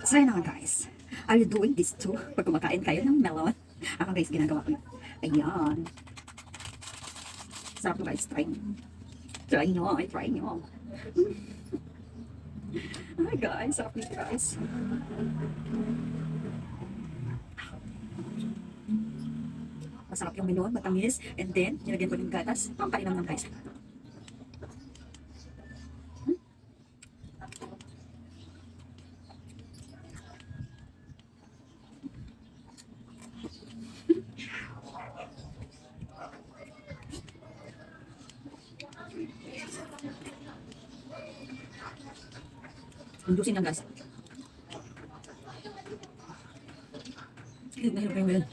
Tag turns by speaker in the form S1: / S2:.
S1: So yun na nga guys. Are you doing this too? Pag kumakain kayo ng melon. Ako guys, ginagawa ko yun. Ayan. Sarap to guys. Try nyo. Try nyo. Try nyo. Ay guys, sarap nito guys. Masarap yung melon, matamis. And then, nilagyan ko ng gatas. Pampainom ng guys. Undusin lang guys. Hilip na hilip yung melon.